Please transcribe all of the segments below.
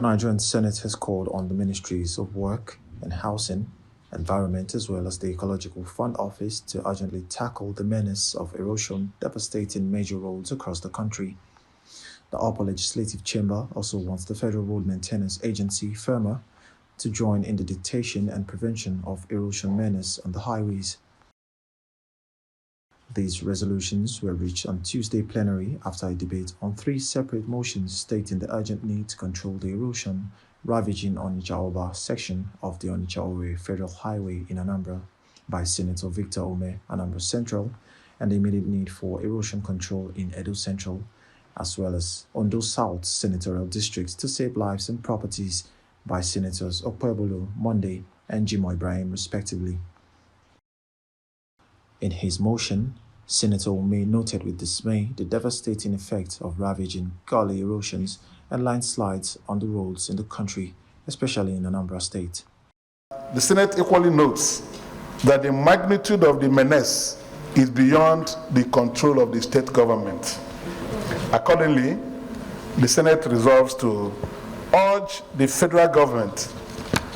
Nigerian Senate has called on the Ministries of Work and Housing, Environment, as well as the Ecological Fund Office to urgently tackle the menace of erosion devastating major roads across the country. The Upper Legislative Chamber also wants the Federal Road Maintenance Agency, FERMA, to join in the detection and prevention of erosion menace on the highways. These resolutions were reached on Tuesday plenary after a debate on 3 separate motions stating the urgent need to control the erosion ravaging Onitsha-Oba section of the Onitsha-Owerri Federal Highway in Anambra by Senator Victor Ome, Anambra Central, and the immediate need for erosion control in Edo Central, as well as Ondo South senatorial districts to save lives and properties by Senators Okpebolo Monday and Jimo Ibrahim, respectively. In his motion, Senator Ome noted with dismay the devastating effect of ravaging gully erosions and landslides on the roads in the country, especially in Anambra State. The Senate equally notes that the magnitude of the menace is beyond the control of the state government. Accordingly, the Senate resolves to urge the federal government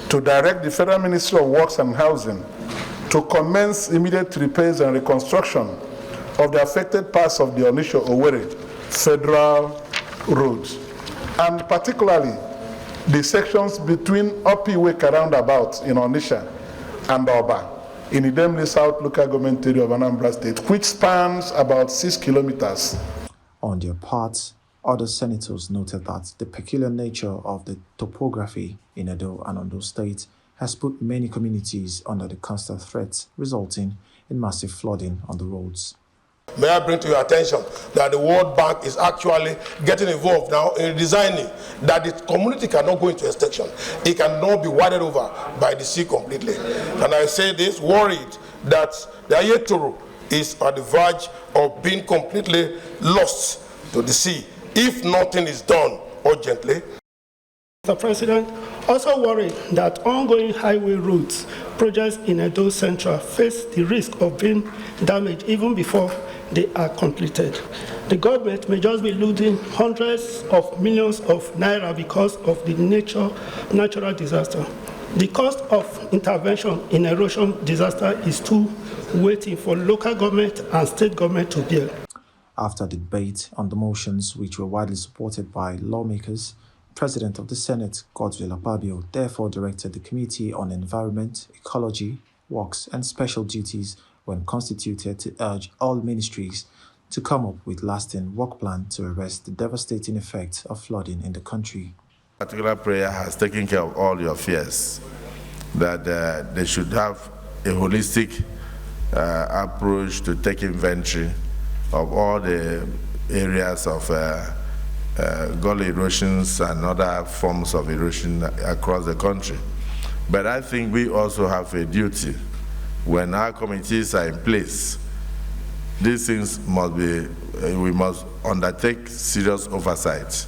to direct the Federal Ministry of Works and Housing to commence immediate repairs and reconstruction of the affected parts of the Onitsha-Owerri Federal Road, and particularly the sections between Opi-Weka roundabout in Onitsha and Oba in the Idemili South local government area of Anambra State, which spans about 6 kilometers. On their part, other senators noted that the peculiar nature of the topography in Edo and Ondo State has put many communities under the constant threat, resulting in massive flooding on the roads. May I bring to your attention that the World Bank is actually getting involved now in designing that the community cannot go into extinction. It cannot be watered over by the sea completely. And I say this worried that the Ayetoro is at the verge of being completely lost to the sea if nothing is done urgently. Mr. President, also worried that ongoing highway routes projects in Edo Central face the risk of being damaged even before they are completed. The government may just be losing hundreds of millions of naira because of the natural disaster. The cost of intervention in erosion disaster is too weighty for local government and state government to bear. After the debate on the motions, which were widely supported by lawmakers, President of the Senate, Godswill Akpabio, therefore directed the Committee on Environment, Ecology, Works and Special Duties when constituted to urge all ministries to come up with lasting work plan to arrest the devastating effects of flooding in the country. Particular prayer has taken care of all your fears, that they should have a holistic approach to take inventory of all the areas of gully erosions and other forms of erosion across the country. But I think we also have a duty. When our committees are in place, these things must be, we must undertake serious oversight